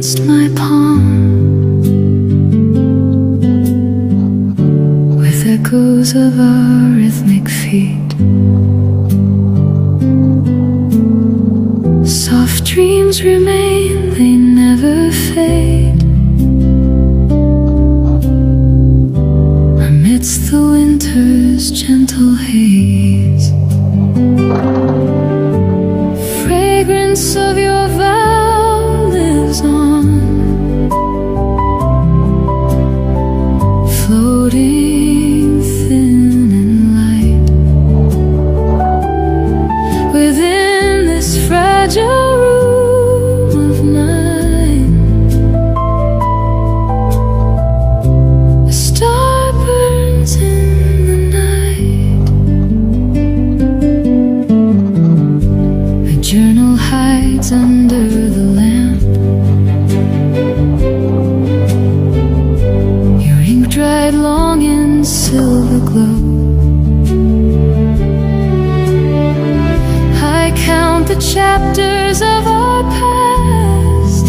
against my palm with echoes of our rhythmic feet. Soft dreams remain, they never fade. Amidst the winter's gentle haze, fragrance of your vow lives on, floating thin and light within this fragile room of mine. A star burns in the night. A journal hides under the lamp. Your ink dried long in silver glow. I count the chapters of our past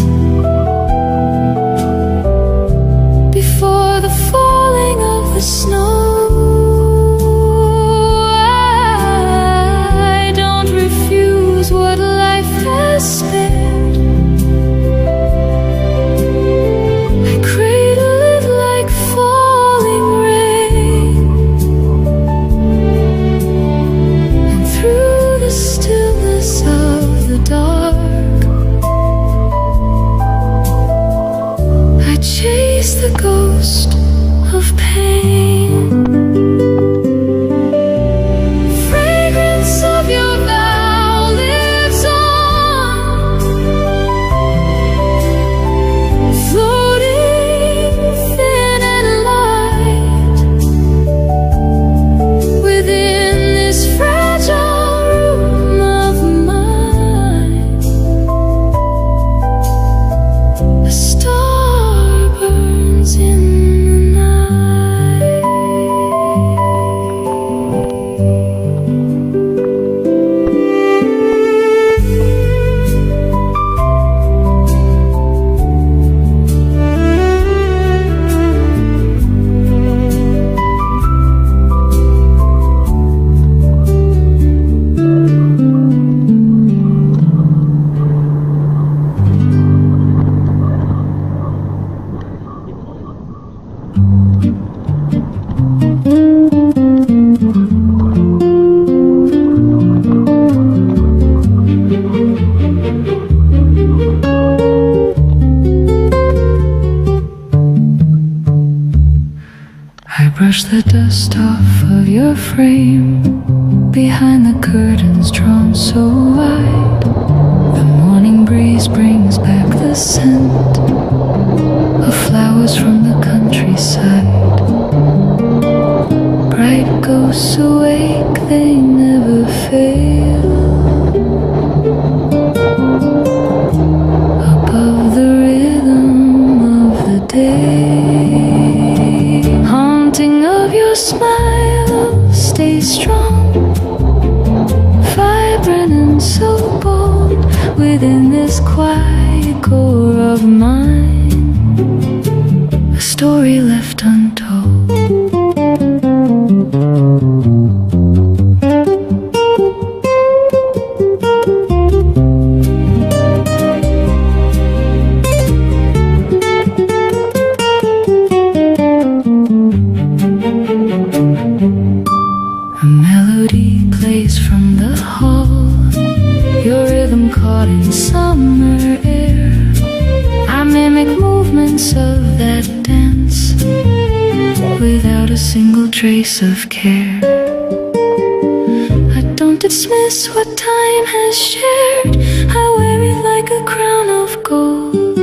before the falling of the snow. I don't refuse what life has spared. I cradle it like falling rain, and through the stillness of the dark, I chase the ghost of pain. Fragrance of your vow lives on, floating thin and light within this fragile room of mine. A star burns in the night. I brush the dust off of your frame behind the curtains drawn so wide. The morning breeze brings back the scent of flowers from the countryside. Bright ghosts awake, they never fail. Above the rhythm of the day, haunting of your smile, stay strong, vibrant and so bold within this quiet core of mine. A story left untold. A melody plays from the hall, your rhythm caught in summer air. I mimic movements of that dance without a single trace of care. I don't dismiss what time has shared, I wear it like a crown of gold.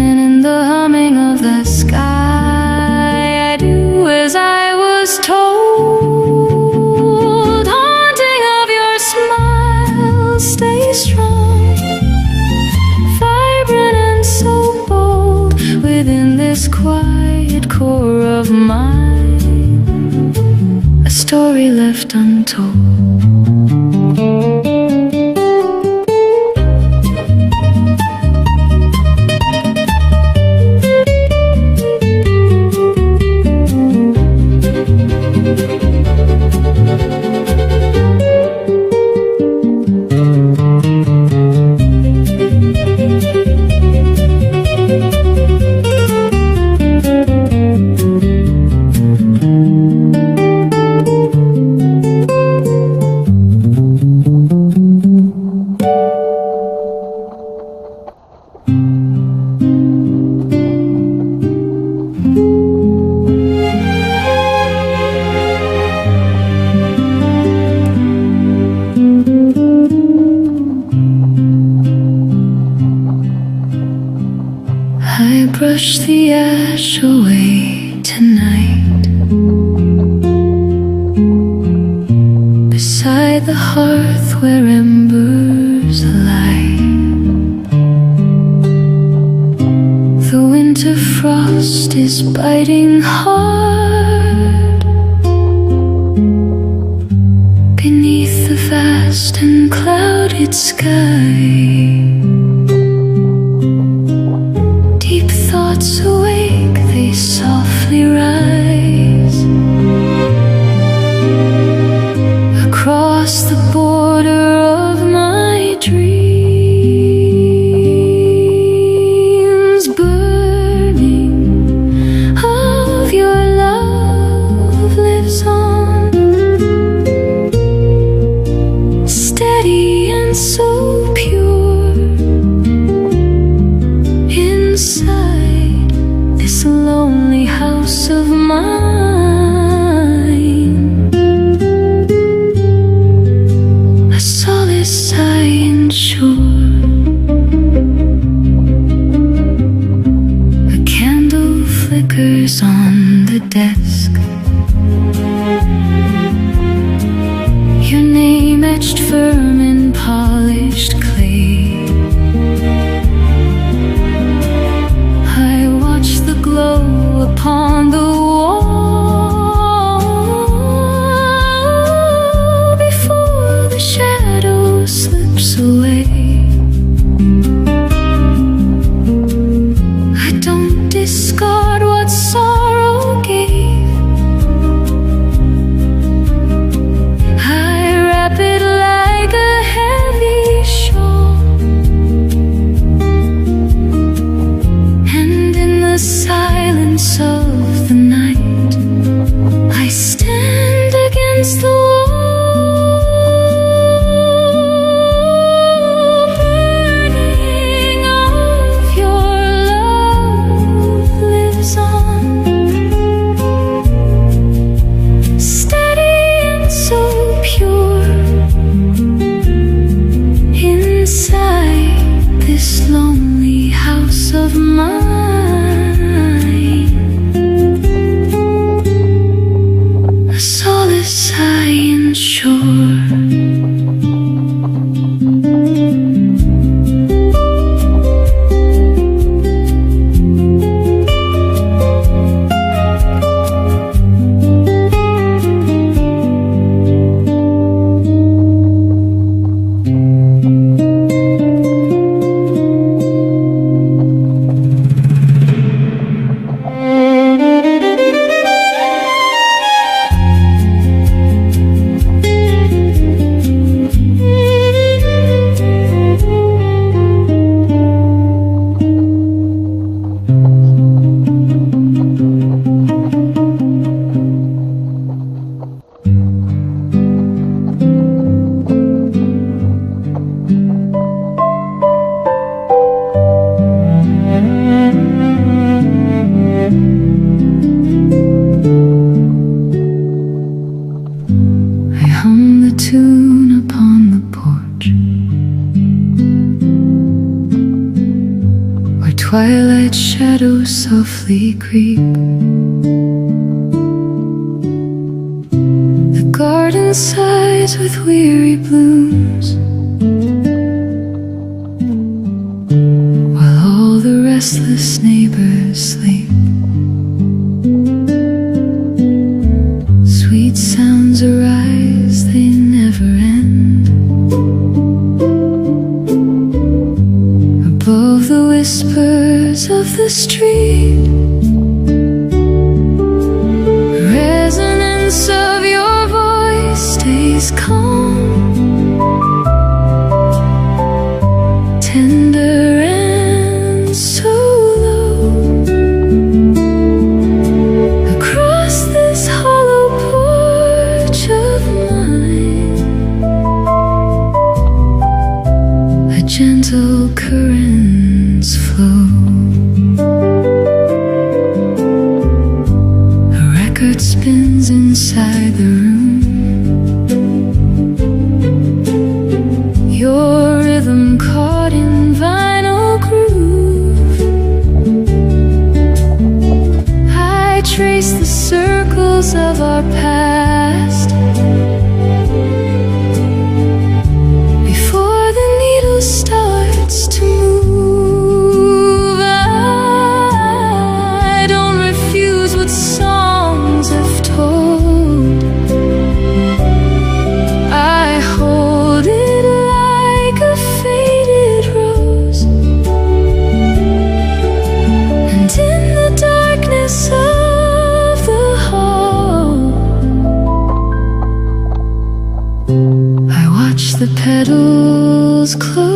And in the humming of the sky, I do as I was told. Haunting of your smile, stay strong, vibrant and so bold within this quiet core of mine. A story left untold. I brush the ash away tonight. Beside the hearth where embers lie, the winter frost is biting hard beneath the vast and clouded sky. Deep thoughts awake, they softly rise across the border of my dreams. Burning of your love lives on, steady and so pure. Inside this lonely house of mine, a solace I ensure. A candle flickers on the desk, your name etched firm in polished clay. I watch the glow upon the wall before the shadow slips away. I don't discard what sorrow gave, I wrap it like a heavy shawl, and in the silence of the night I stand against the wall. Burning of your love lives on, steady and so pure. Inside this lonely house of mine, a solace I ensure. I hum the tune upon the porch, where twilight shadows softly creep. The garden sighs with weary blooms, while all the restless neighbors sleep. Sweet sounds arise, they never end, above the whispers of the street. The resonance of your voice stays calm, tender and so low. Across this hollow porch of mine, a gentle currents flow. A record spins inside the room, our past. Before the needle starts to move, I don't refuse what songs have told. I hold it like a faded rose, and in the darkness of the hall, I watch the petals close.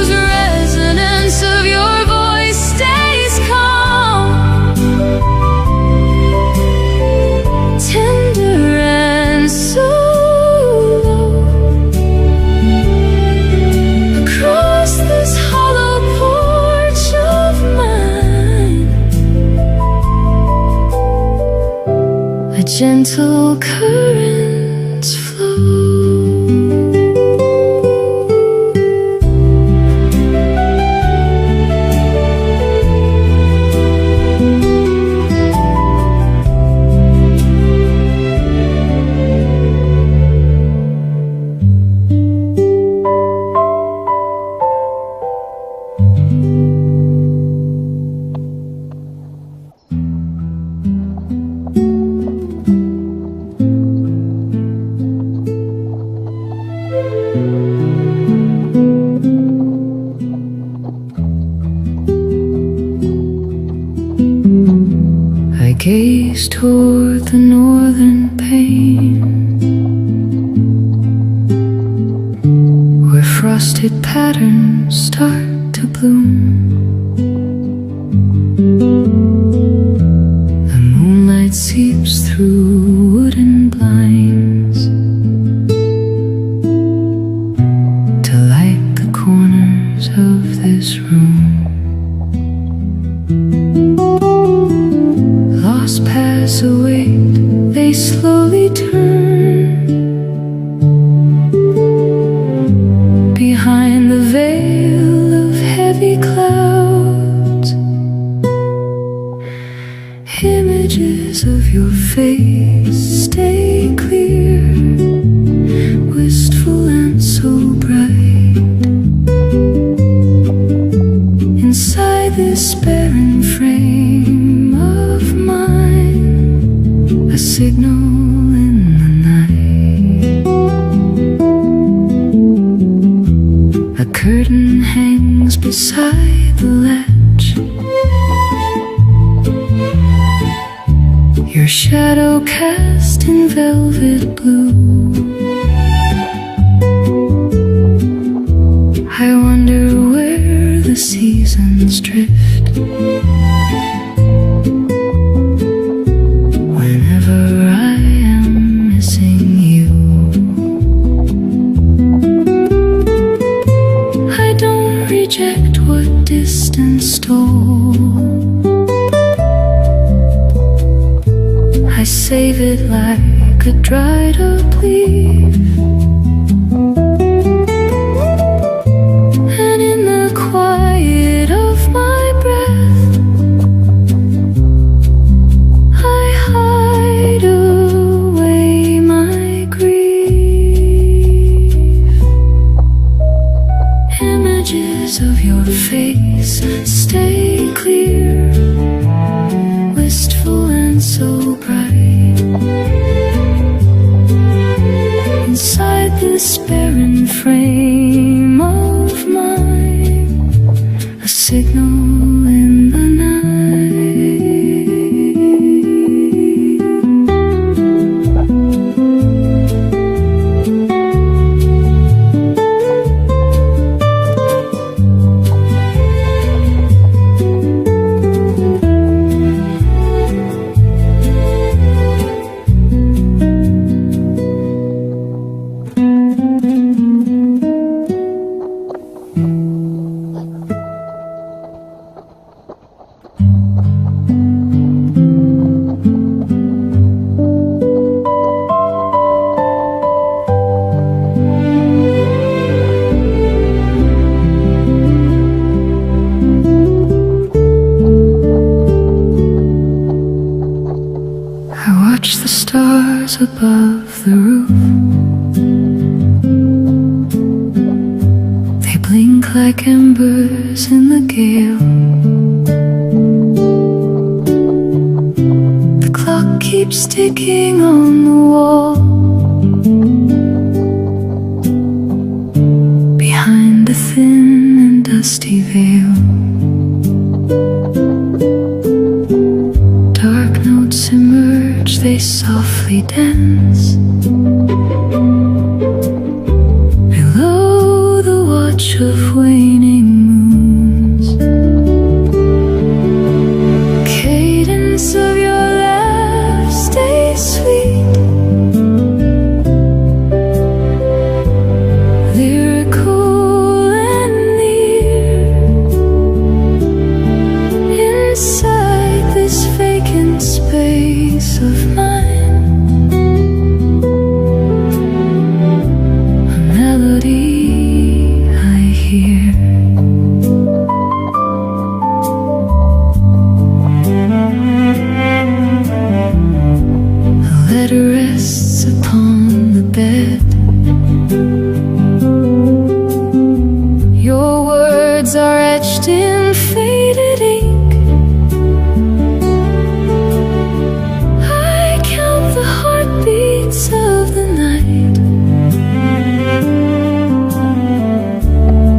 Resonance of your voice stays calm, tender and so low. Across this hollow porch of mine, a gentle currents flow. I gaze toward the northern pane, where frosted patterns start to bloom. The moonlight seeps through wooden blinds to light the corners of this room. Lost paths await, they slowly turn behind the veil of heavy clouds. Images of your face stay clear, wistful and so bright. Inside this barren frame of mine, a signal in the night. A curtain hangs beside the latch, your shadow cast in velvet blue. I wonder where the seasons drift whenever I am missing you. I don't reject what distance stole, I save it like a dried up leaf. And in the quiet of my breath, I hide away my grief. Images of your face stay clear, wistful and so bright. Inside this barren frame of mine, a signal in the like embers in the gale. The clock keeps ticking on the wall. Behind a thin and dusty veil, dark notes emerge, they softly dance below the watch of waning moons. Cadence of your laugh stays sweet, lyrical and near. Inside this vacant space of mine, a melody I hear. A letter rests upon the bed. Your words are etched in faded ink. I count the heartbeats of the night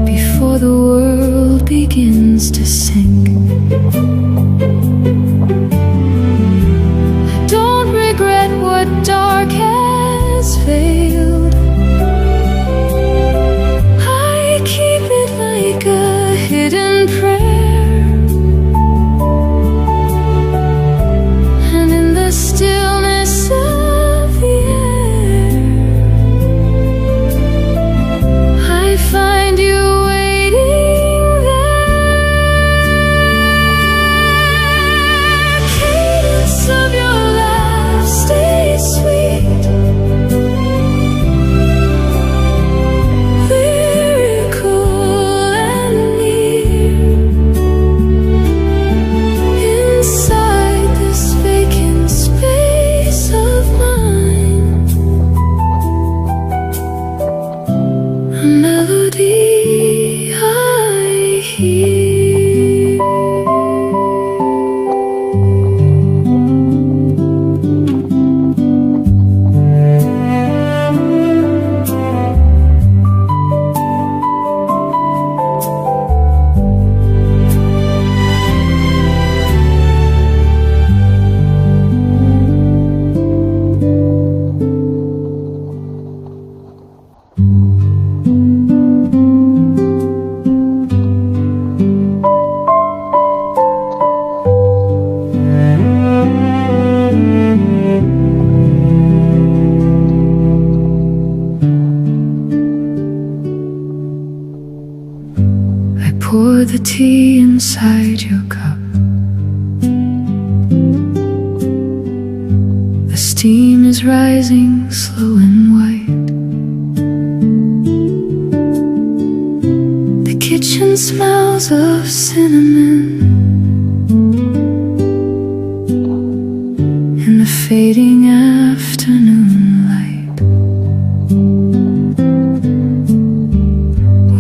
before the world begins to sink. I don't regret what dark has veiled. I keep it like a hidden prayer, and in the stillness of the air, I find you waiting there. Cadence of your laugh stays sweet, lyrical and near. Inside this vacant space of mine, a melody I hear. I pour the tea inside your cup. The steam is rising slow and white. The kitchen smells of cinnamon. In the fading afternoon light,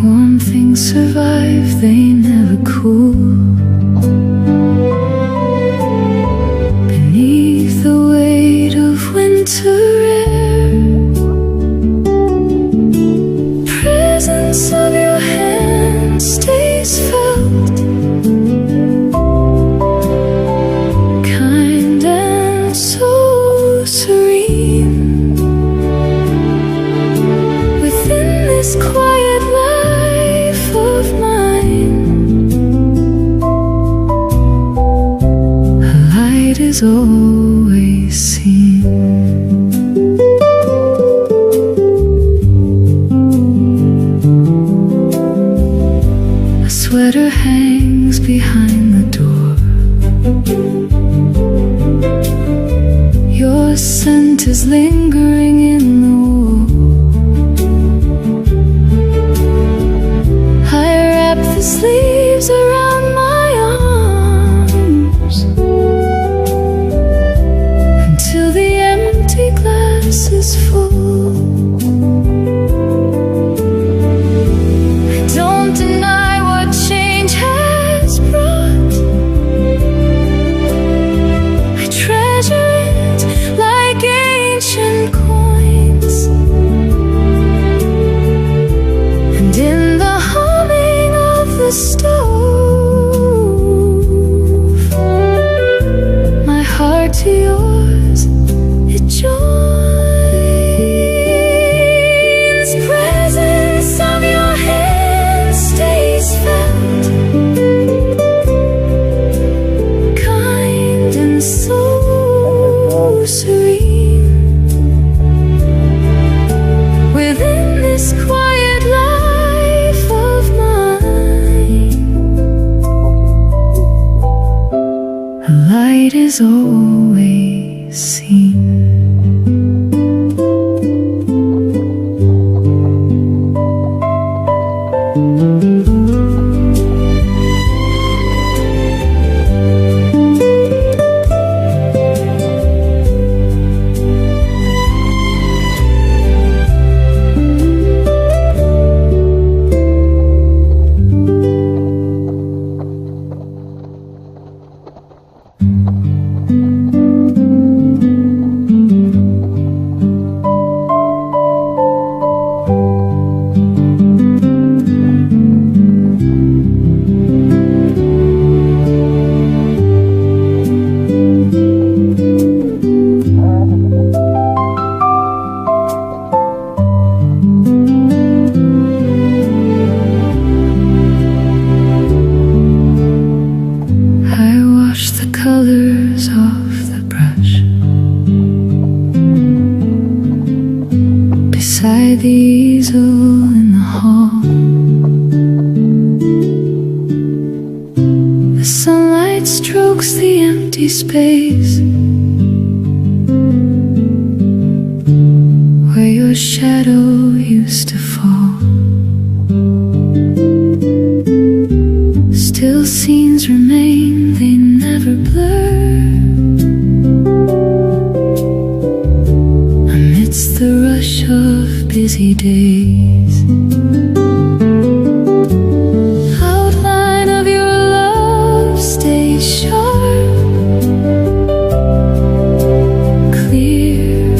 warm things survive, they never cool. Beneath the weight of winter air, presence of your hand stays felt, kind and so serene. Within this quiet life of mine, a light is always seen. A sweater hangs behind the door. Your scent is lingering in the wall. I wrap the sleeves around my arms until the empty glass is full. I don't deny is always seen. Colors off the brush beside the easel in the hall. The sunlight strokes the empty space where your shadow used to fall. Still scenes remain, they never blur. Amidst the rush of busy days, outline of your love stays sharp, clear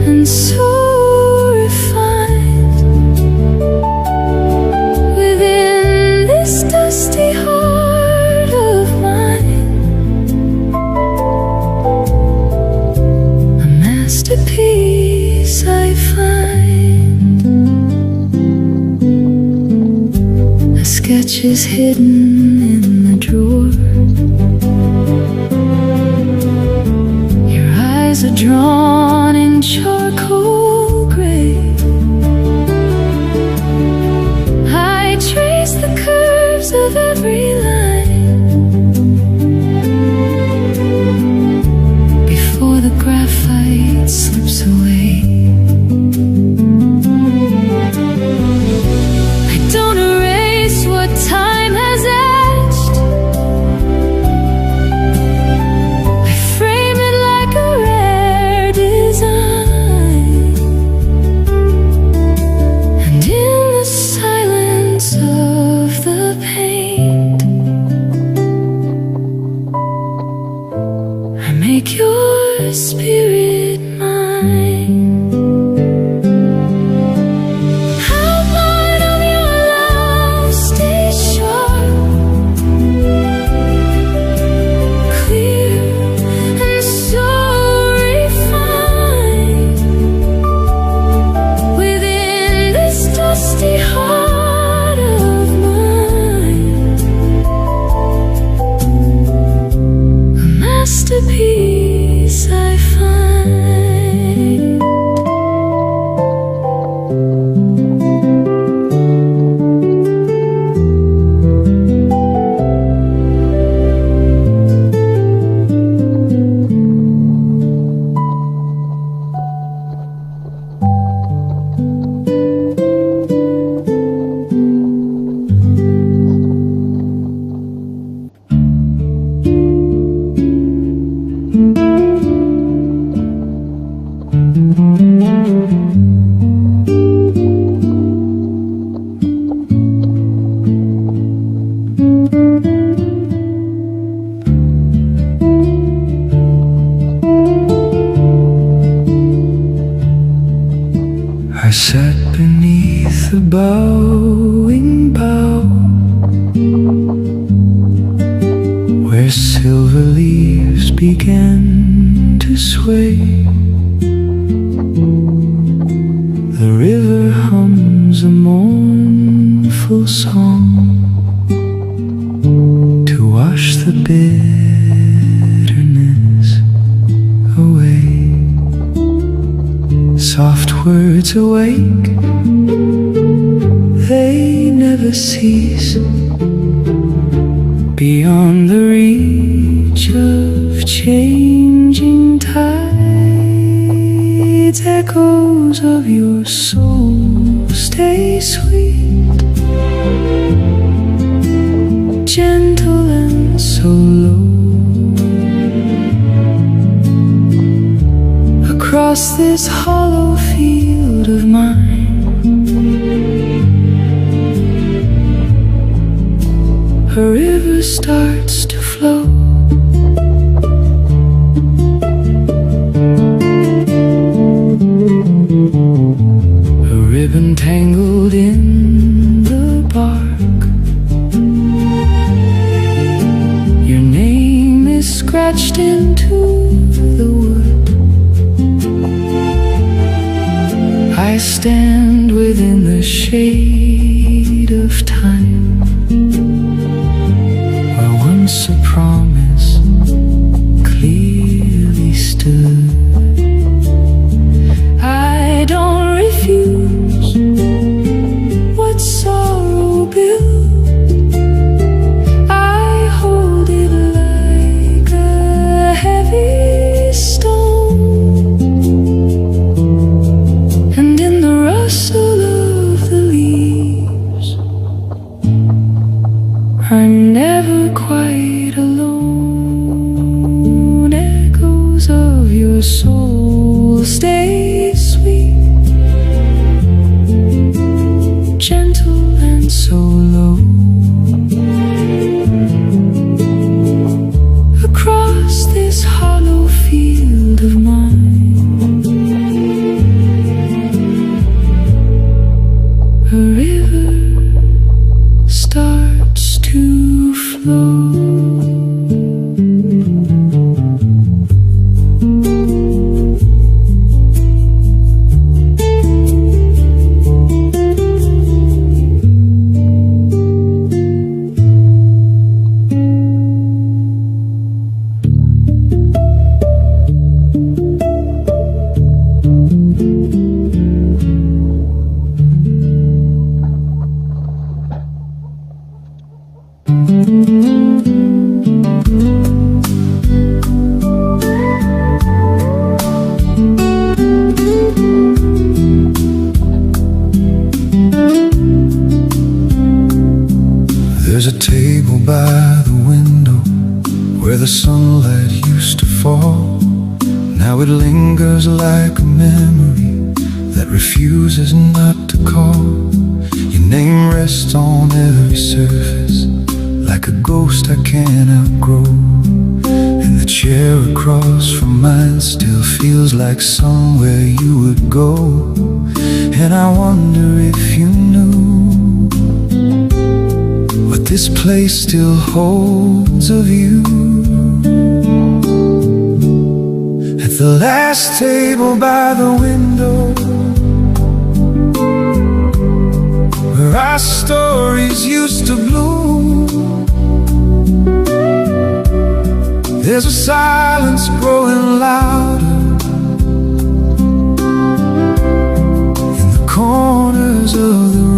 and so refined. Within this dusty heart of mine, a masterpiece I find. A sketch is hidden in the drawer. Your eyes are drawn in charcoal gray. I trace the curves of every line before the graphite slips away. I don't erase what time has etched. I frame it like a rare design, and in the silence of the paint, I make your spirit mine. Outline of your love stays sharp, clear and so refined. Within this dusty heart of mine, a masterpiece I find. I sat beneath the bowing bough, where silver leaves began to sway. The river hums a mournful song to wash the bitterness away. Soft words awake, they never cease, beyond the reach of changing tides, echoes of your soul stay sweet, gentle and so low. Across this hollow field of mine, a river starts to flow. A ribbon tangled in the bark, your name is scratched into the wood. I stand within the shade of time, where once a promise clearly stood. I don't refuse what sorrow built. I hold it like a heavy stone, and in the rustle of the leaves, I'm never quite alone. Echoes of your soul stay sweet, gentle and so low. Across this hollow field of mine, a river starts to flow. There's a table by the window where the sunlight used to fall. Now it lingers like a memory that refuses not to call. Your name rests on every surface like a ghost I can't outgrow. And the chair across from mine still feels like somewhere you would go. And I wonder if you knew what this place still holds of you. At the last table by the window, where our stories used to bloom, there's a silence growing louder in the corners of the room.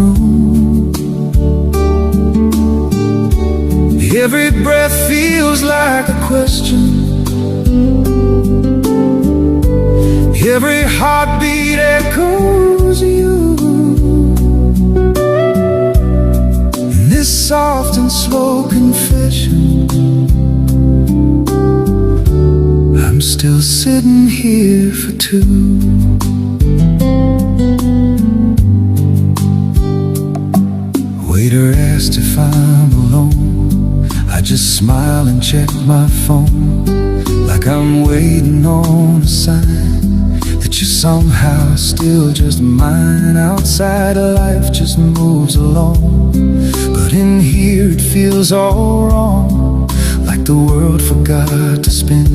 Every breath feels like a question, every heartbeat echoes you. In this soft and slow confession, I'm still sitting here for two. Waiter asked if I'm alone. I just smile and check my phone, like I'm waiting on a sign that you're somehow still just mine. Outside life just moves along, but in here it feels all wrong, like the world forgot to spin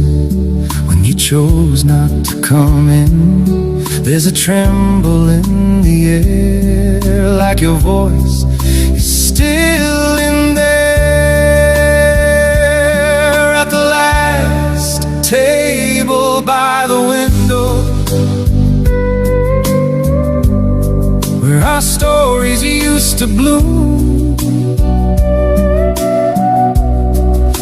when you chose not to come in. There's a tremble in the air, like your voice is still in there. At the last table by the window, where our stories used to bloom,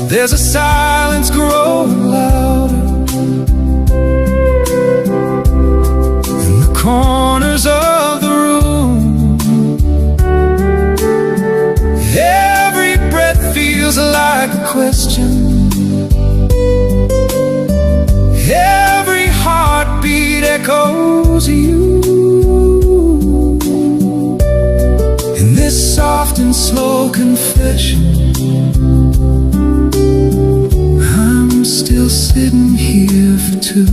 there's a silence growing loud like a question. Every heartbeat echoes you. In this soft and slow confession, I'm still sitting here for two.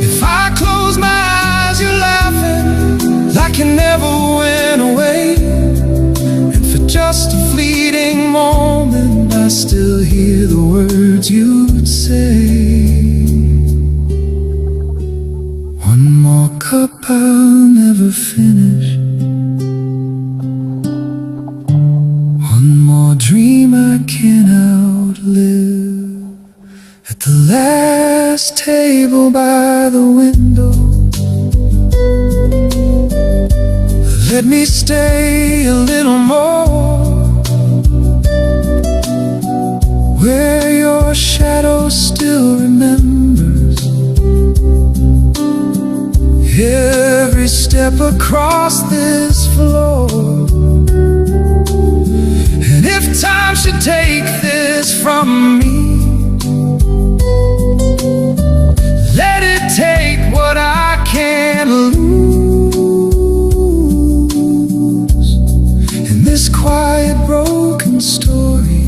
If I close my eyes, you're laughing like you never went away. And for just a fleeting moment, I still hear the words you'd say. One more cup I'll never finish. One more dream I can't outlive. At the last table by the window, let me stay a little more, where your shadow still remembers every step across this floor. And if time should take this from me, let it take what I can't lose. In this quiet broken story,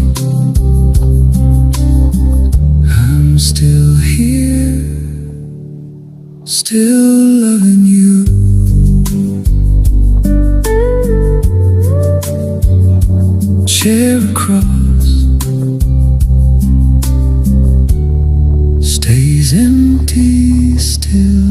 I'm still here, still loving you. Chair across stays empty still.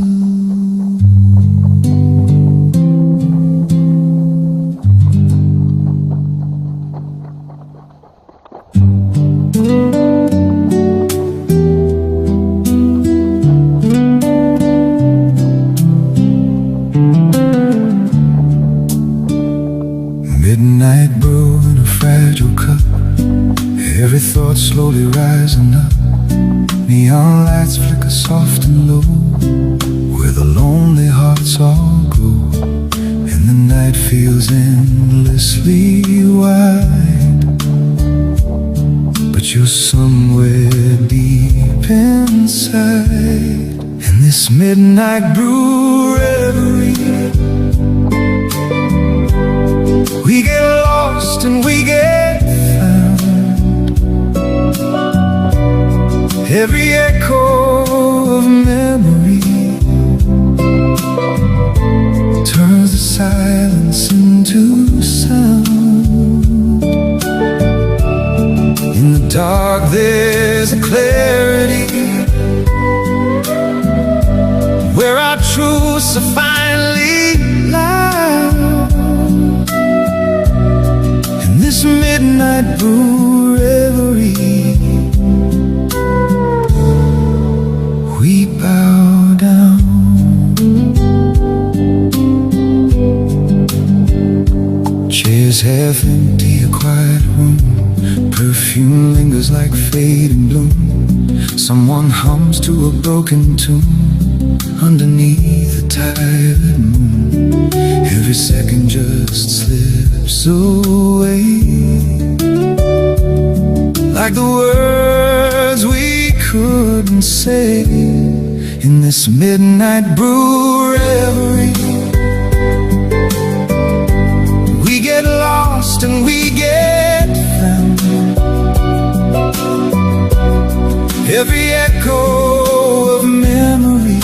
Midnight brew in a fragile cup, every thought slowly rising up. Neon lights flicker soft and low, where the lonely hearts all go. And the night feels endlessly wide, but you're somewhere deep inside. In this midnight brew reverie, we get lost and we get found. Every echo of memory turns the silence into sound. In the dark there's a clarity, where our truths are finally loud. In this midnight brew reverie, we bow down. Chairs half empty, a quiet room. Perfume lingers like fading bloom. Someone hums to a broken tune underneath a tired moon. Every second just slips away, like the words we couldn't say. In this midnight brew reverie, we get lost and we get found. Every echo of memory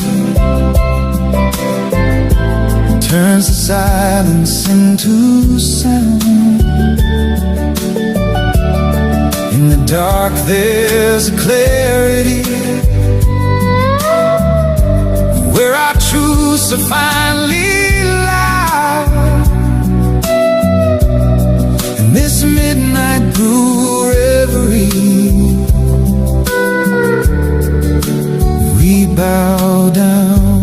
turns the silence into sound. In the dark there's a clarity, where our truths are finally loud. In this midnight brew reverie, we bow down.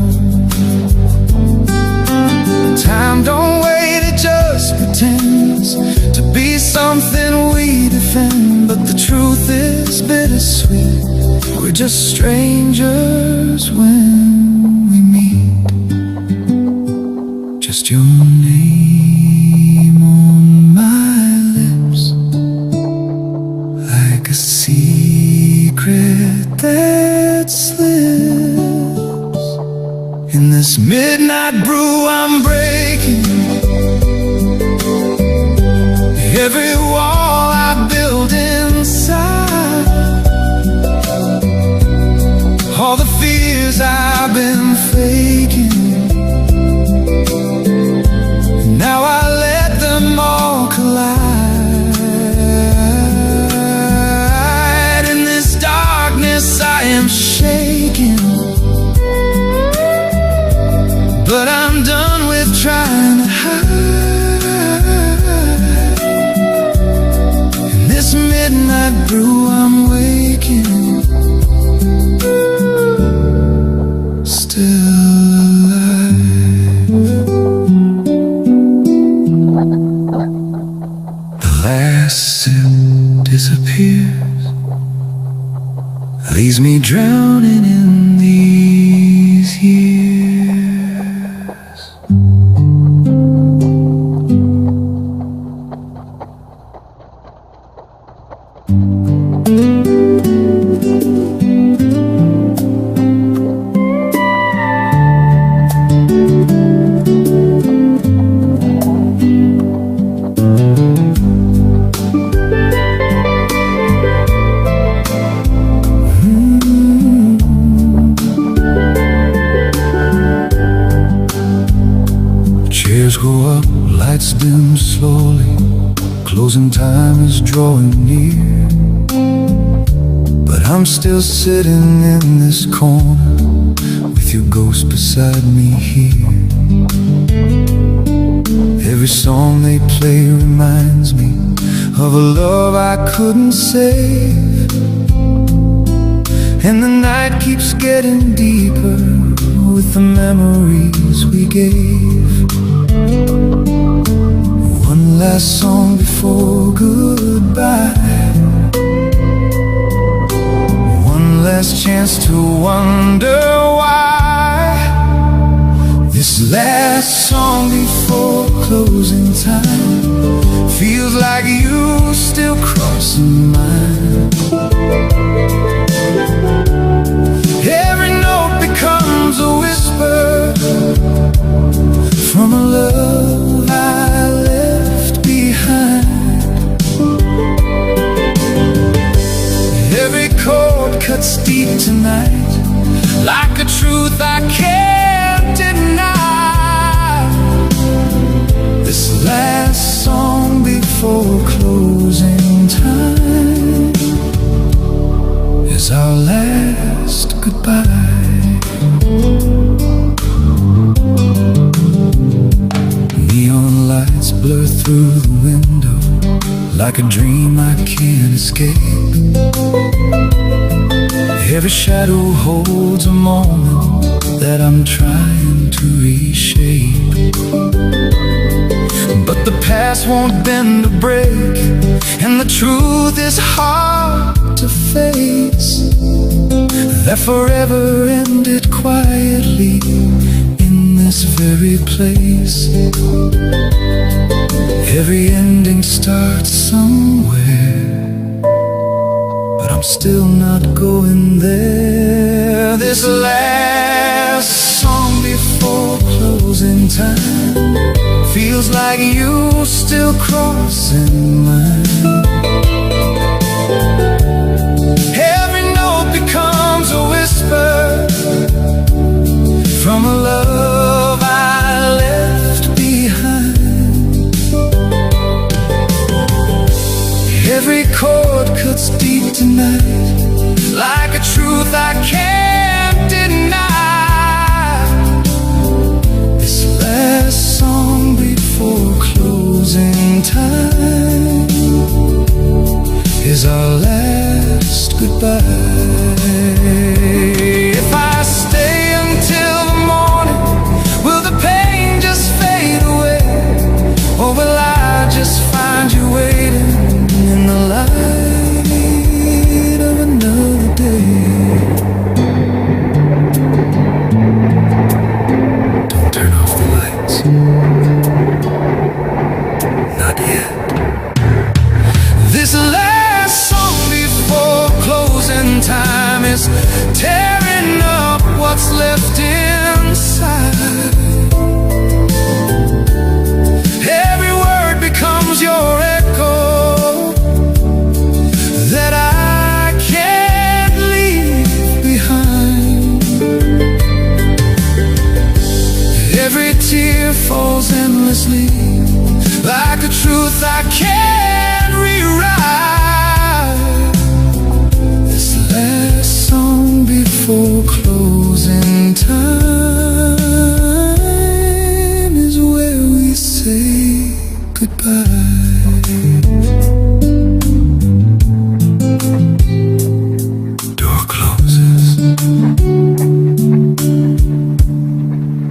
Time don't wait, it just pretends to be something we defend. But the truth is bittersweet, we're just strangers when we meet. Just your name on my disappears, leaves me drowning in these years. Chairs go up, lights dim slowly, closing time is drawing near. But I'm still sitting in this corner, with your ghost beside me here. Every song they play reminds me of a love I couldn't save, and the night keeps getting deeper with the memories we gave. One last song before goodbye, one last chance to wonder why. This last song before closing time feels like you still crossing mine. Every note becomes a whisper from a love I left behind. Every chord cuts deep tonight, like a truth I can't deny. This last song before closing time is our last goodbye. Neon lights blur through the window, like a dream I can't escape. Every shadow holds a moment that I'm trying to reshape. But the past won't bend or break, and the truth is hard to face. That forever ended quietly in this very place. Every ending starts somewhere, but I'm still not going there. This last song before closing time feels like you still crossing mine. Every note becomes a whisper from a love I left behind. Every chord cuts deep tonight, like a truth I can't deny. This last song before closing time is our last goodbye. If I stay until the morning, will the pain just fade away? Or will I just find you waiting in the light of another day? Don't turn off the lights. Not yet. This last song before closing time is tearing up what's left inside. Every word becomes your echo that I can't leave behind. Every tear falls endlessly, like a truth I can't rewrite. This last song before closing time is where we say goodbye. Door closes,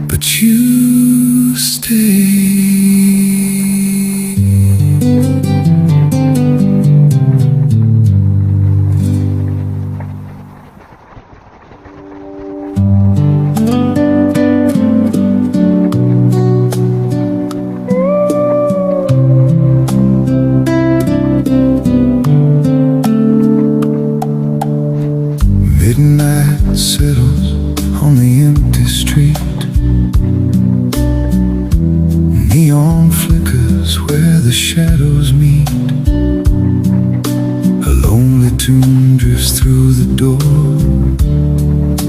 but you stay. dawn flickers where the shadows meet. A lonely tune drifts through the door,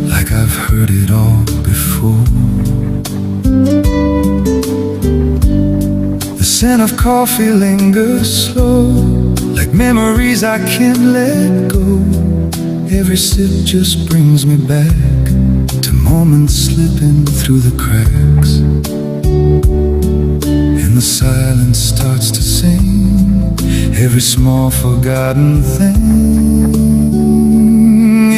like I've heard it all before. The scent of coffee lingers slow, like memories I can't let go. Every sip just brings me back to moments slipping through the cracks. And the silence starts to sing every small forgotten thing.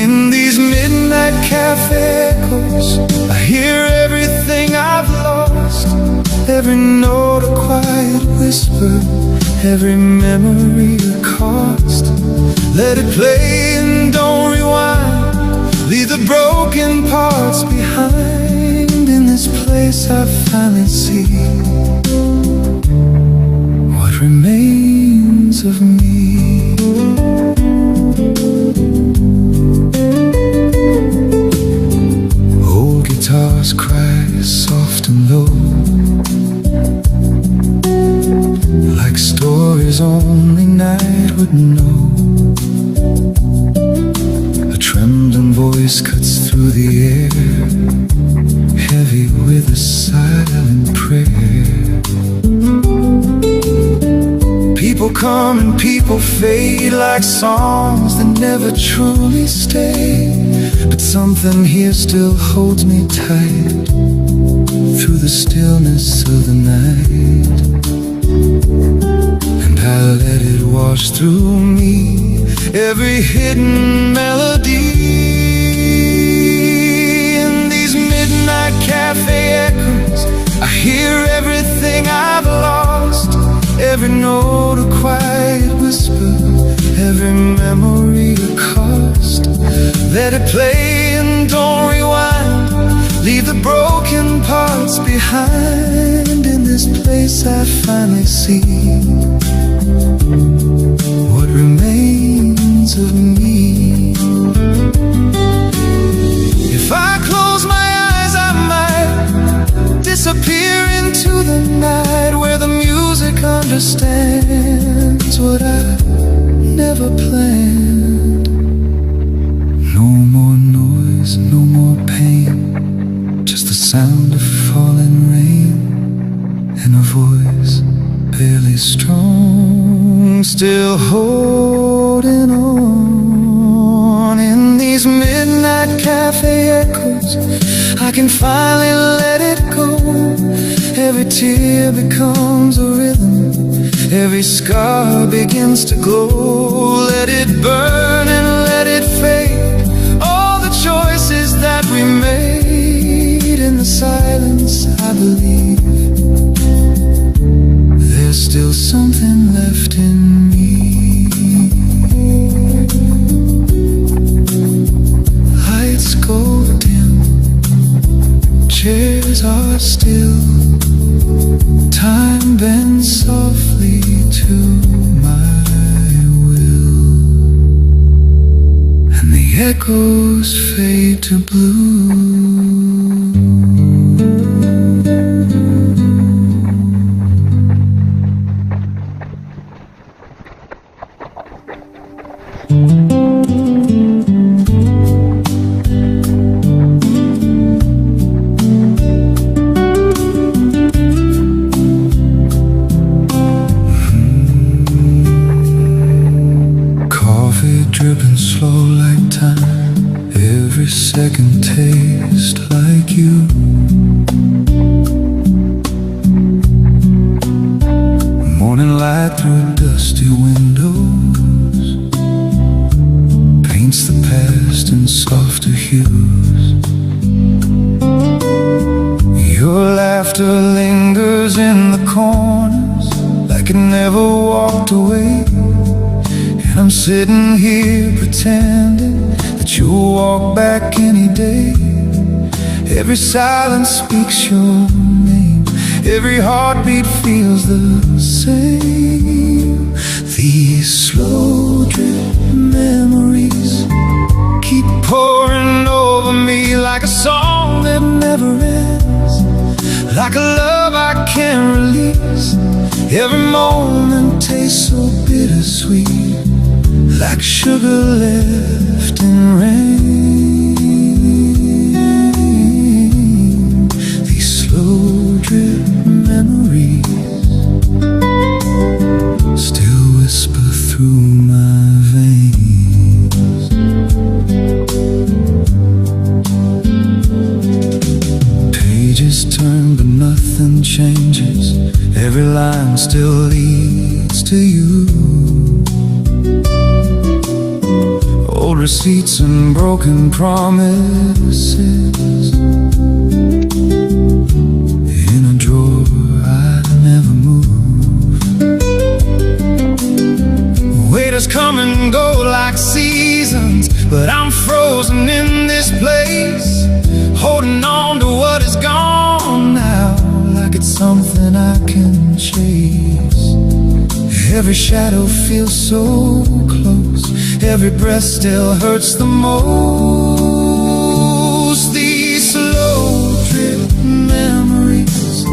In these midnight cafe echoes, I hear everything I've lost. Every note a quiet whisper, every memory a cost. Let it play and don't rewind, leave the broken parts behind. In this place I finally see what remains of me. Old guitars cry soft and low, like stories only night would know. A trembling voice cuts through the air, heavy with a silent prayer. People come and people fade, like songs that never truly stay. But something here still holds me tight through the stillness of the night. And I let it wash through me, every hidden melody. In these midnight cafe echoes, I hear everything I've lost. Every note a quiet whisper, every memory a cost. Let it play and don't rewind, leave the broken parts behind. In this place I finally see what remains of me. If I close my eyes I might disappear into the night, where the music understands what I never planned. No more noise, no more pain, just the sound of falling rain, and a voice barely strong, still holding on. In these midnight cafe echoes, I can finally let it go. Every tear becomes a rhythm, every scar begins to glow. Let it burn and let it fade, all the choices that we made. In the silence I believe there's still something left in me. Lights go dim, chairs are still, time bends softly to my will, and the echoes fade to blue. Dripping slow like time, every second taste like you. Morning light through dusty windows paints the past in softer hues. Your laughter lingers in the corners like it never walked away. And I'm sitting here pretending that you'll walk back any day. Every silence speaks your name, every heartbeat feels the same. These slow drip memories keep pouring over me like a song that never ends, like a love I can't release. Every moment tastes so bittersweet, like sugar left in rain. These slow drip memories still whisper through my veins. Pages turn but nothing changes. Every line still leads to you. Old receipts and broken promises in a drawer I never move. Waiters come and go like seasons, but I'm frozen in this place, holding on to what is gone now, like it's something I can chase. Every shadow feels so close, every breath still hurts the most. These slow drip memories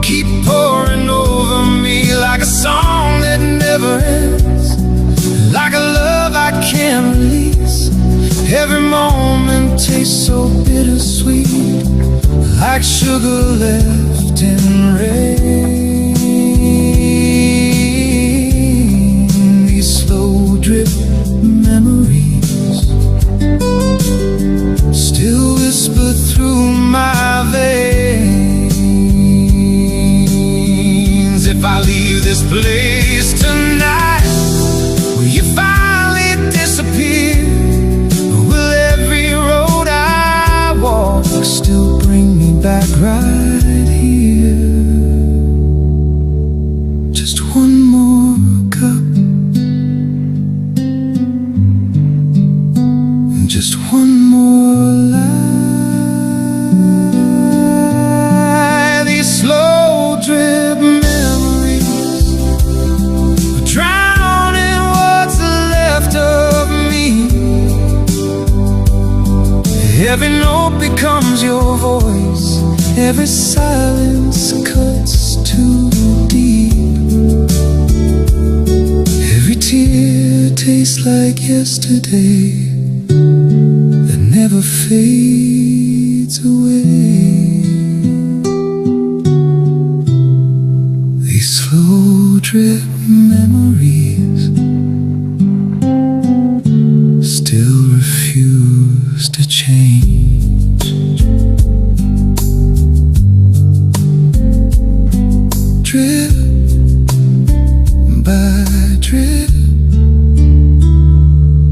keep pouring over me like a song that never ends, like a love I can't release. Every moment tastes so bittersweet, like sugar left in rain. These slow drip memories still whisper through my veins. If I leave this place tonight, will you finally disappear? Will every road I walk still bring me back right here? Just one more cup, just one more lie. These slow drip memories drown in what's left of me. Every note becomes your voice, every silence cuts too deep. Every tear tastes like yesterday that never fades away. These slow drip memories still refuse to change. Drip by drip,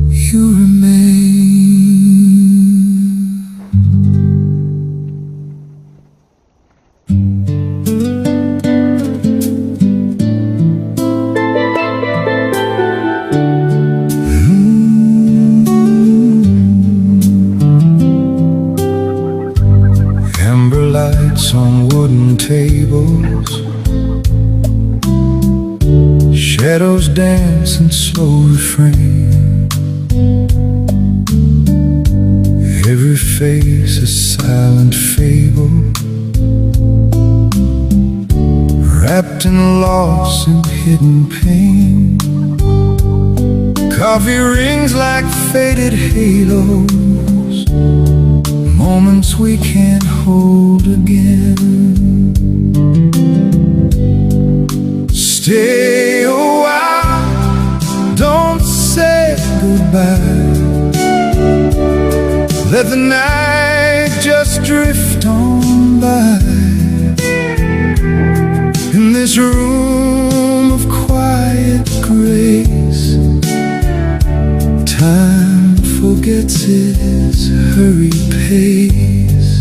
you remain. Amber lights on wooden tables, shadows dance in slow refrain. Every face a silent fable, wrapped in loss and hidden pain. Coffee rings like faded halos, moments we can't hold again. Stay a while, don't say goodbye. Let the night just drift on by. In this room of quiet grace, time forgets its hurried pace.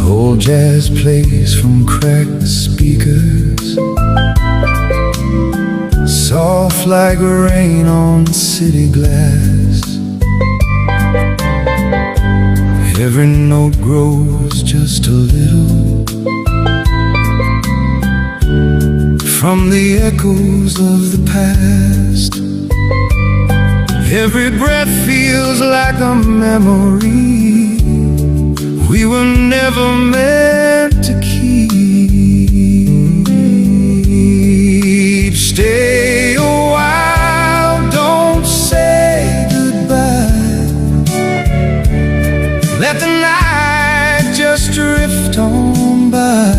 Old jazz plays from cracked speakers, soft like rain on city glass. Every note grows just a little from the echoes of the past. Every breath feels like a memory, we were never meant to keep. Stay a while, don't say goodbye. Let the night just drift on by.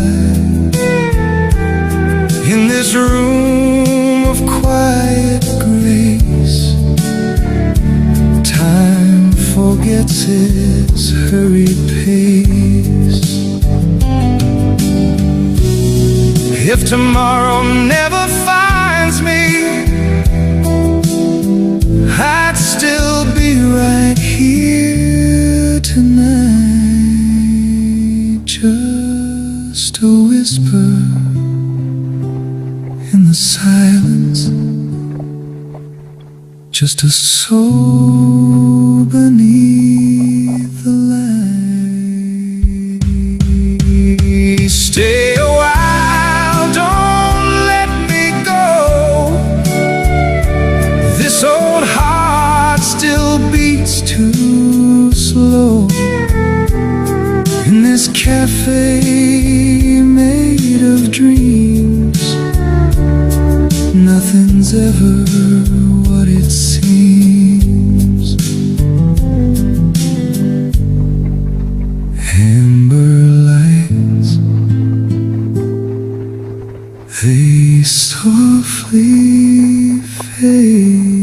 In this room of quiet grace, time forgets its hurried pace. If tomorrow never finds me, I'd still be right here tonight. Just a whisper in the silence, just a soul beneath the light. Stay a while, don't let me go. This old heart still beats too slow. In this cafe made of dreams, nothing's ever what it seems. Amber lights, they softly fade.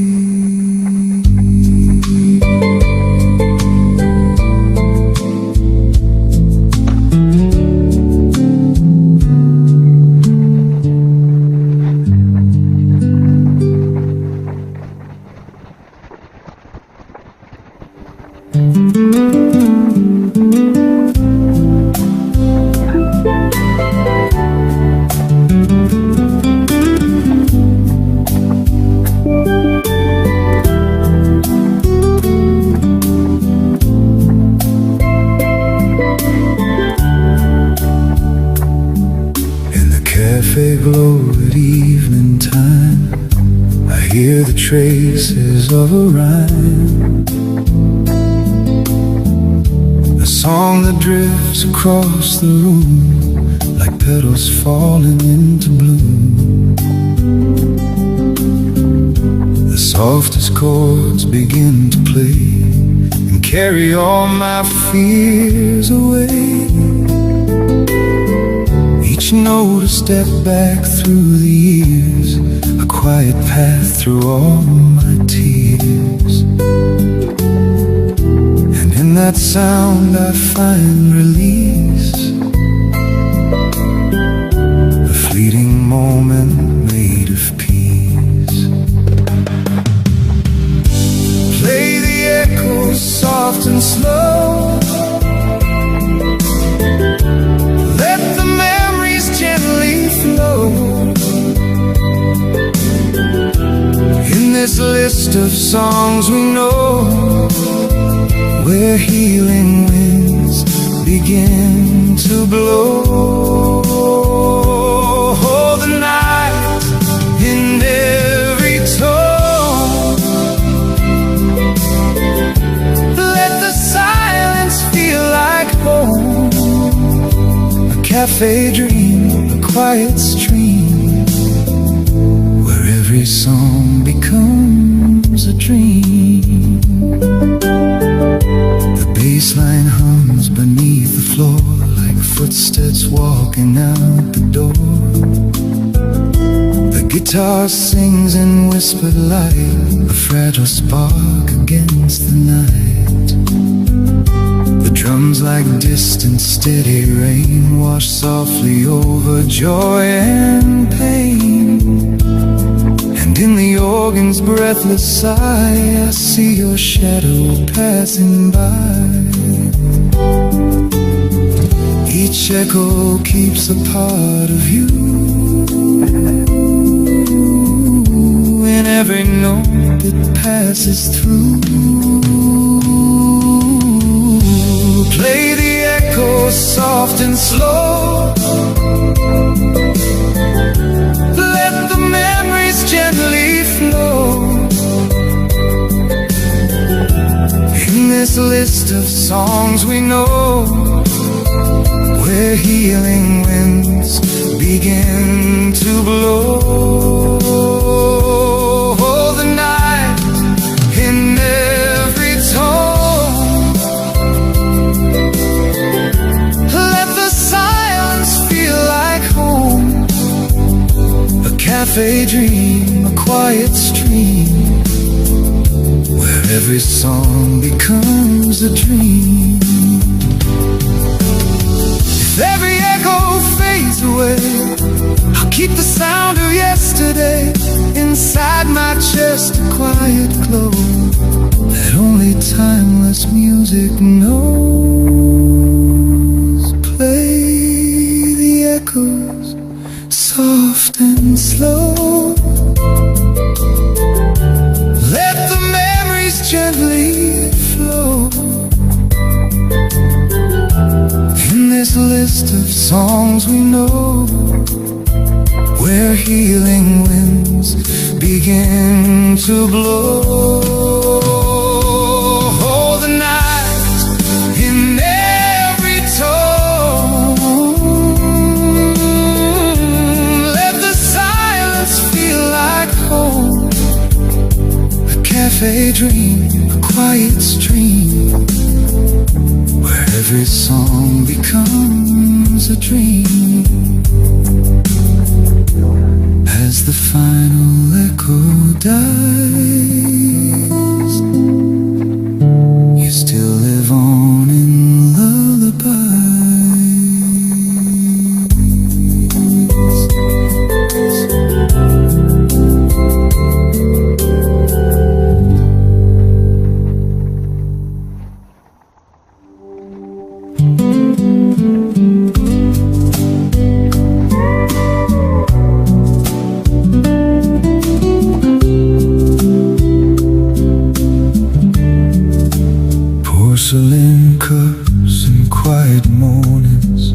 Cafe glow at evening time, I hear the traces of a rhyme, a song that drifts across the room like petals falling into bloom. The softest chords begin to play and carry all my fears away. Each note a step back through the years, a quiet path through all my tears. And in that sound I find release, a fleeting moment made of peace. Play the echoes soft and slow, gently flow. In this list of songs we know, where healing winds begin to blow. The night in every tone, let the silence feel like home. A cafe dream, a quiet stream, where every song becomes a dream. The bass line hums beneath the floor like footsteps walking out the door. The guitar sings in whispered light, a fragile spark against the night. The drums like distant steady rain wash softly over joy and pain. And in the organ's breathless sigh, I see your shadow passing by. Each echo keeps a part of you in every note that passes through. Play the echoes soft and slow, let the memories gently flow. In this this list of songs we know, where healing winds begin to blow. The night in every tone, let the silence feel like home. A cafe dream, a quiet stream, where every song becomes a dream. If every echo fades away, I'll keep the sound of yesterday inside my chest, a quiet glow that only timeless music knows. Play the echoes, soft and slow. Let the memories gently flow. In this list of songs we know, where healing winds begin to blow. The night in every tone, let the silence feel like home. A cafe dream, a quiet stream, where every song becomes a dream. As the final echo dies, you still live on in lullabies. Porcelain cups and quiet mornings,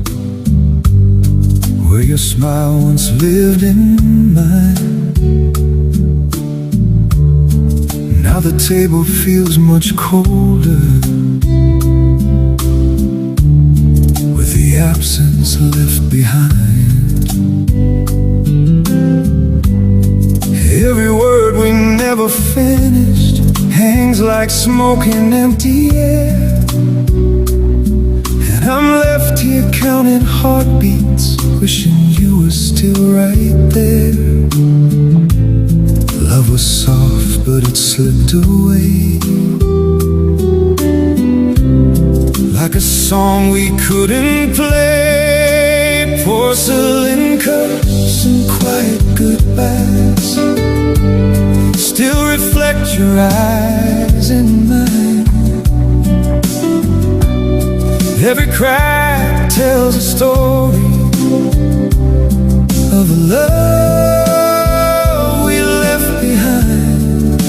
where your smile once lived in mine. Now the table feels much colder, with the absence left behind. Every word we never finished hangs like smoke in empty air, and I'm left here counting heartbeats, wishing you were still right there. Love was soft, but it slipped away, like a song we couldn't play. Porcelain cups and quiet goodbyes still reflect your eyes in mine. Every crack tells a story of a love we left behind.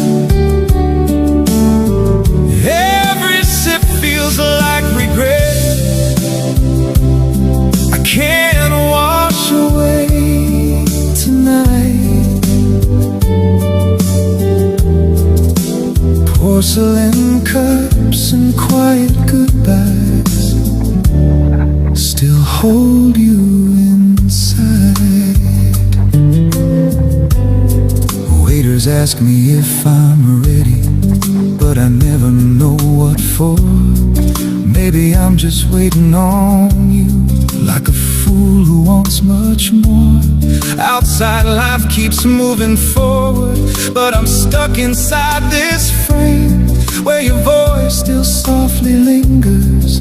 Every sip feels like regret I can't wash away tonight. Porcelain cups and quiet goodbyes still hold you inside. Waiters ask me if I'm ready, but I never know what for. Maybe I'm just waiting on you, like a fool who wants much more. Outside life keeps moving forward, but I'm stuck inside this frame, where your voice still softly lingers,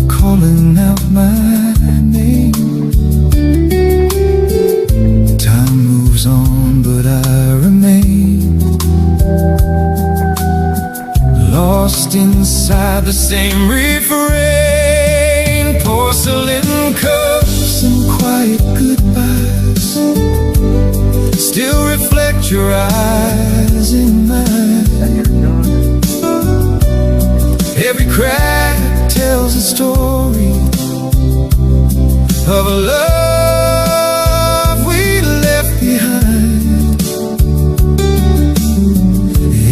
calling out my name. Time moves on, but I remain lost inside the same refrain. Porcelain cups and quiet goodbyes still reflect your eyes in mine. Every crack tells a story of a love we left behind.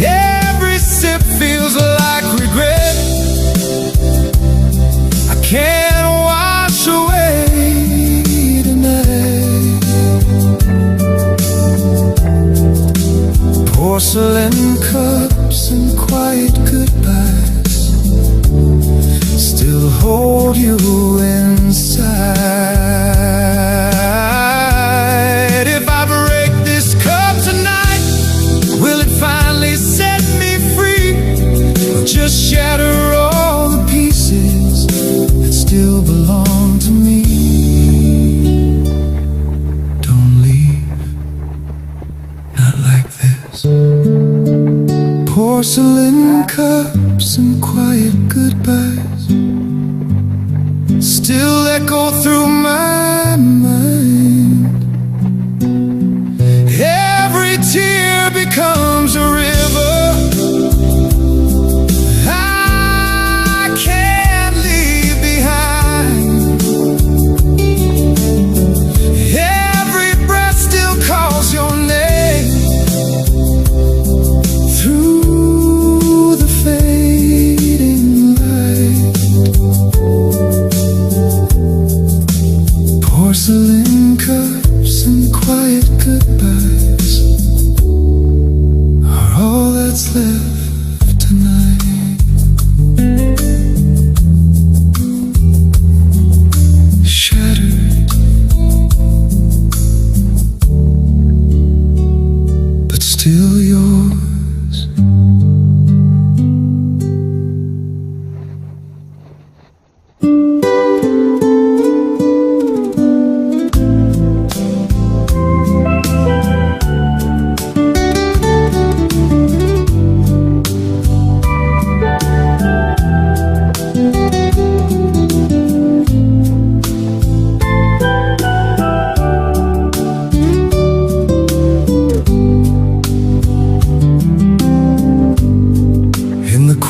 Every sip feels like regret Porcelain cups and quiet goodbyes still echo through my mind. Every tear becomes a river I can't leave behind. Every breath still calls your name through the fading light. Porcelain cups and quiet goodbyes are all that's left tonight. Shattered, but still yours.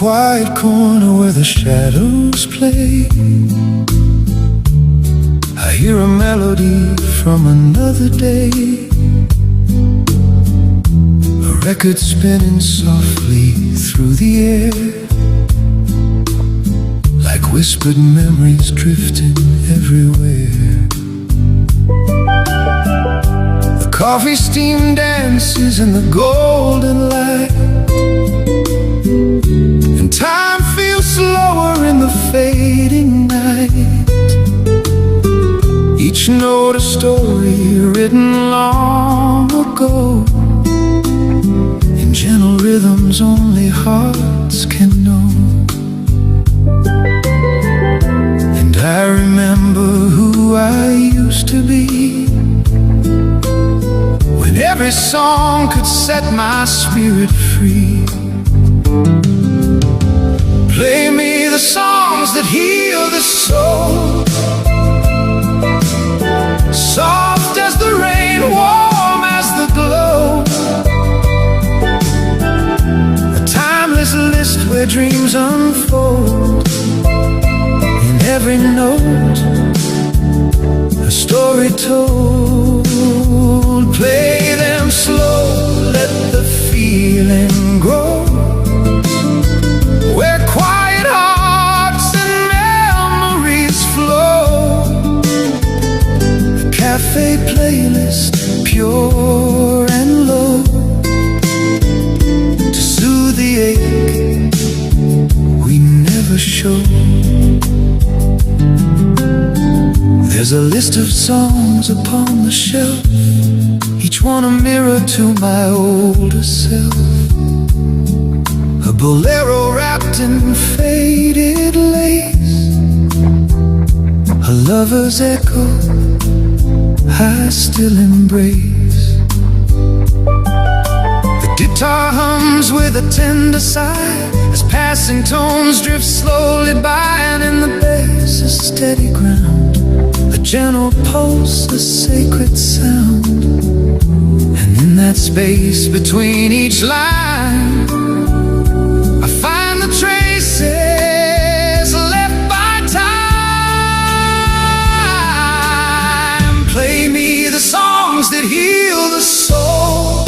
Quiet corner where the shadows play, I hear a melody from another day, a record spinning softly through the air, like whispered memories drifting everywhere. The coffee steam dances in the golden light, time feels slower in the fading night. Each note a story written long ago, in gentle rhythms only hearts can know. And I remember who I used to be, when every song could set my spirit free. Play me the songs that heal the soul, soft as the rain, warm as the glow. A timeless list where dreams unfold, in every note a story told. Play them slow, let the feeling grow, where quiet hearts and memories flow. A cafe playlist, pure and low, to soothe the ache we never show. There's a list of songs upon the shelf, each one a mirror to my older self. A bolero wrapped in faded lace, a lover's echo I still embrace. The guitar hums with a tender sigh, as passing tones drift slowly by, and in the bass a steady ground, a gentle pulse, a sacred sound. And in that space between each line, traces left by time. Play me the songs that heal the soul,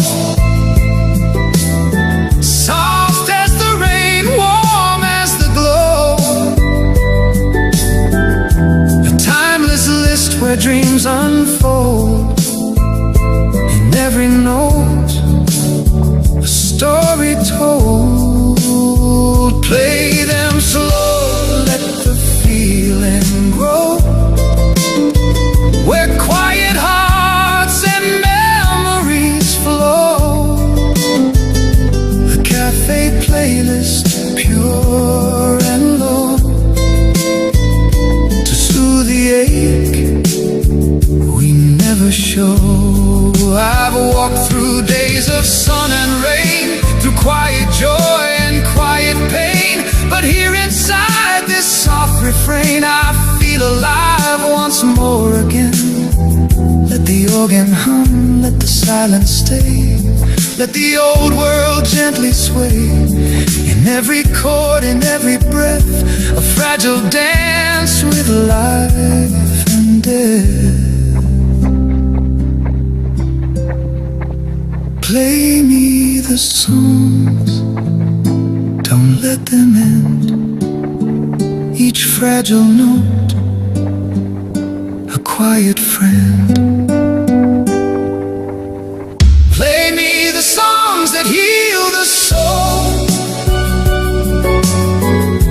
soft as the rain, warm as the glow. A timeless list where dreams unfold, in every note a story told. Play them slow, let the feeling grow, where quiet hearts and memories flow. A cafe playlist, pure and low, to soothe the ache we never show. I've walked through days of sun and rain, through quiet joy refrain, I feel alive once more again. Let the organ hum, let the silence stay. Let the old world gently sway. In every chord, in every breath, a fragile dance with life and death. Play me the songs, don't let them end. Each fragile note, a quiet friend. Play me the songs that heal the soul,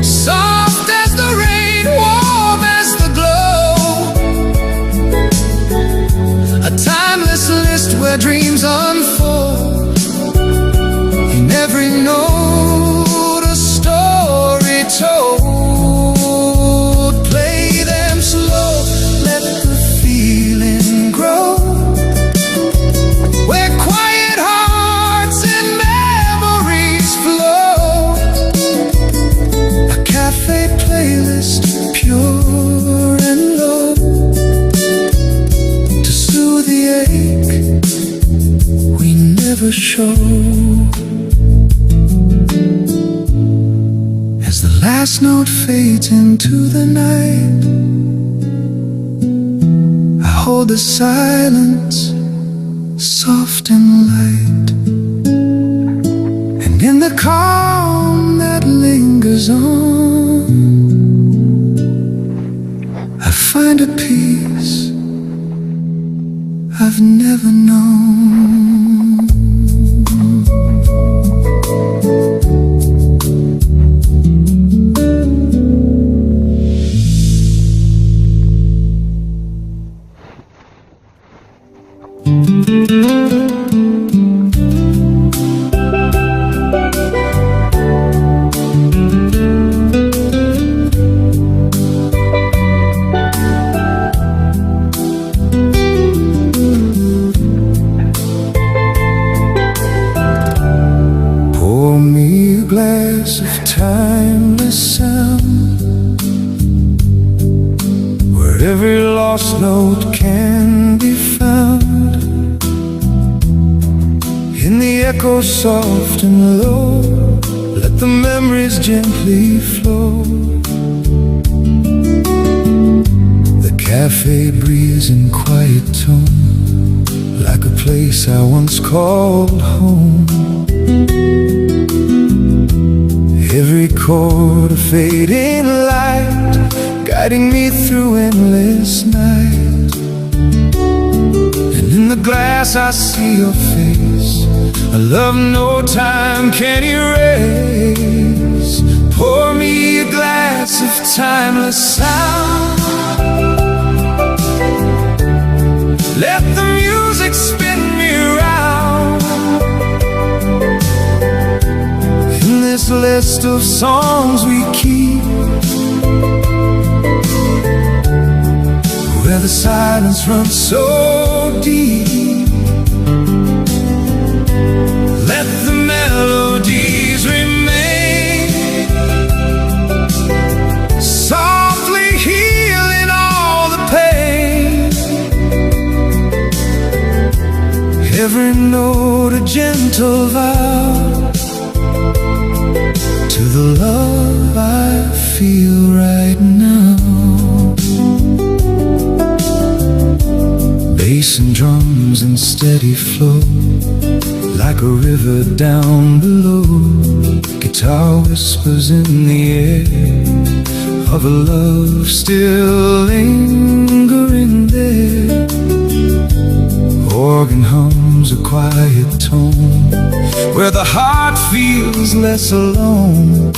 soft as the rain, warm as the glow. A timeless list where dreams unfold. In every note, a story told. Play them slow, let the feeling grow. Where quiet hearts and memories flow. A cafe playlist, pure and low, to soothe the ache we never show. As the last note fades into the night, I hold the silence, soft and light. And in the calm that lingers on, I find a peace I've never known. Pour me a glass of timeless sound, where every lost note can be found. In the echo soft and low, let the memories gently flow. The cafe breeze in quiet tone, like a place I once called home. Every chord a fading light, guiding me through endless night. And in the glass I see your face, a love no time can erase. Pour me a glass of timeless sound, let the music spin me round. In this list of songs we keep, where the silence runs so deep, let the melodies remain, softly healing all the pain. Every note a gentle vow to the love I feel right now. Bass and drums in steady flow, like a river down below. Guitar whispers in the air of a love still lingering there. Organ hums a quiet tone, where the heart feels less alone.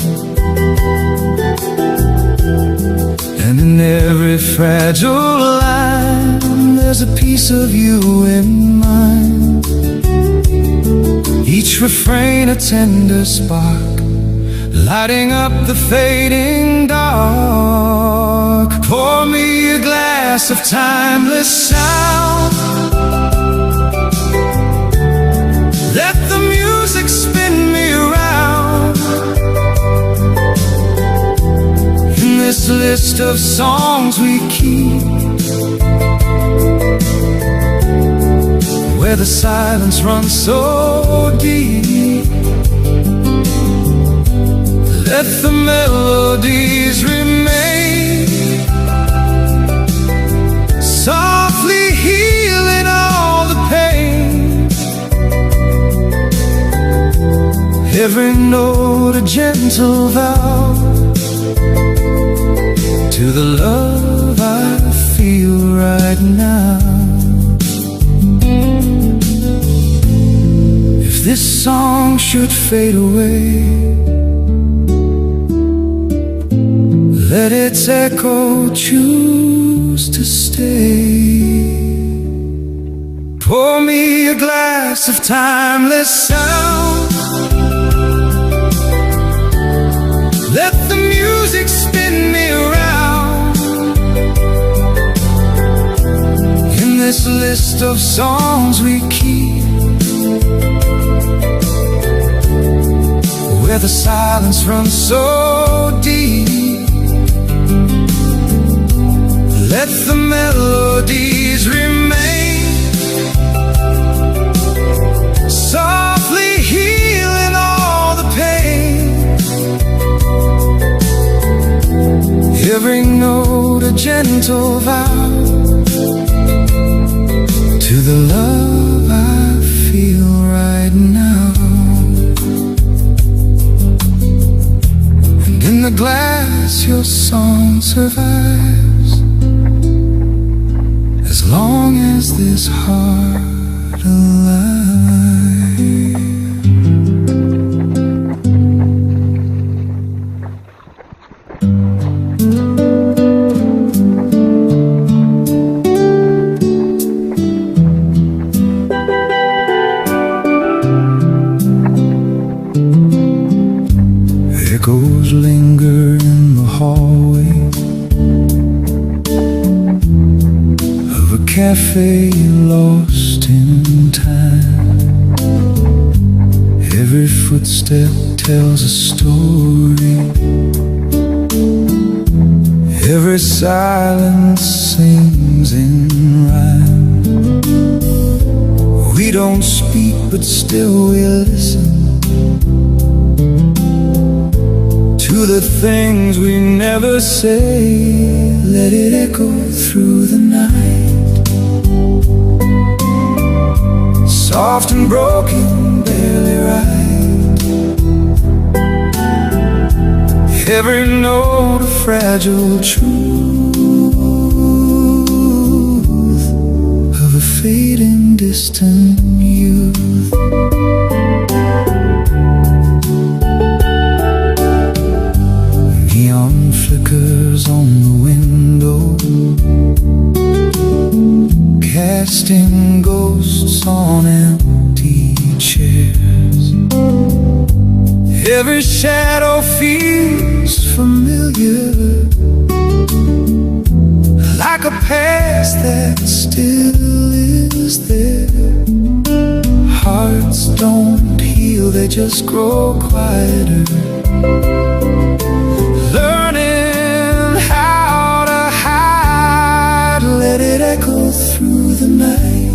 And in every fragile line, there's a piece of you in mine. Each refrain a tender spark, lighting up the fading dark. Pour me a glass of timeless sound, let the music spin me around. In this list of songs we keep, where the silence runs so deep, let the melodies remain, softly healing all the pain. Every note a gentle vow to the love I feel right now. If this song should fade away, let its echo choose to stay. Pour me a glass of timeless sound, let the music spin me around. In this list of songs we keep, where the silence runs so deep, let the melodies remain, softly healing all the pain. Every note a gentle vow to the love I feel right now. And in the glass your song survives, as long as this heart alive. Echoes linger in the hallway of a cafe lost in time. Every footstep tells a story, every silence sings in rhyme. We don't speak but still we listen to the things we never say. Let it echo through the night, soft and broken, barely right. Every note a fragile truth of a fading distant youth. Neon flickers on the window, casting ghosts on empty chairs. Every shadow feels familiar, like a past that still is there. Hearts don't heal, they just grow quieter, learning how to hide. Let it echo through the night,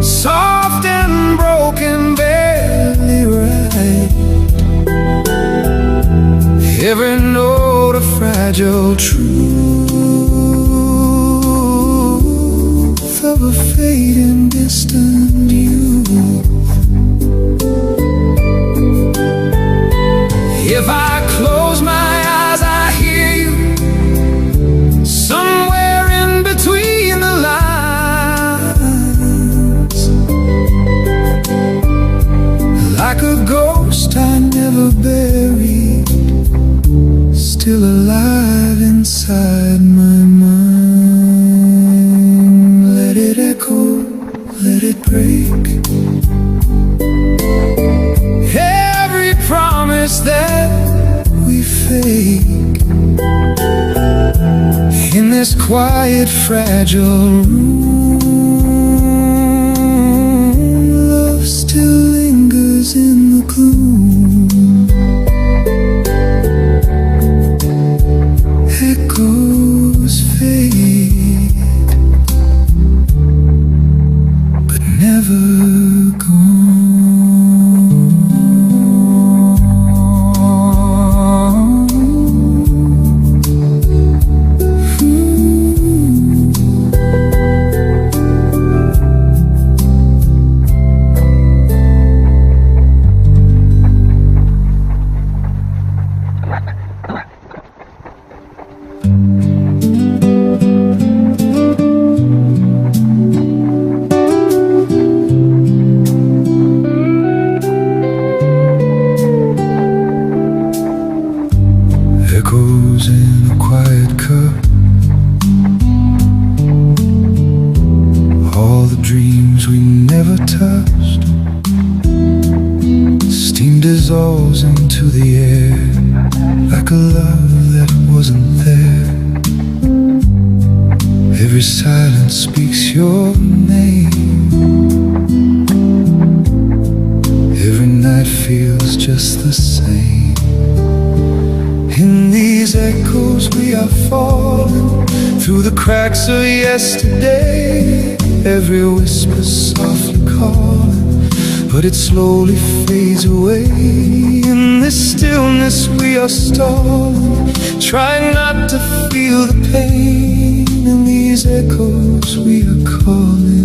soft and broken, barely right. Every note a fragile truth of a fading distant youth. If I close my eyes, I hear you somewhere in between the lines, like a ghost I never buried, still alive inside my mind. Let it echo, let it break, every promise that we fake. In this quiet, fragile room, love still lingers in the gloom. dissolves into the air like a love that wasn't there. Every silence speaks your name. Every night feels just the same. In these echoes we are falling through the cracks of yesterday. Every whisper softly calling, but it slowly fades away. In this stillness we are stalling, trying not to feel the pain. In these echoes we are calling.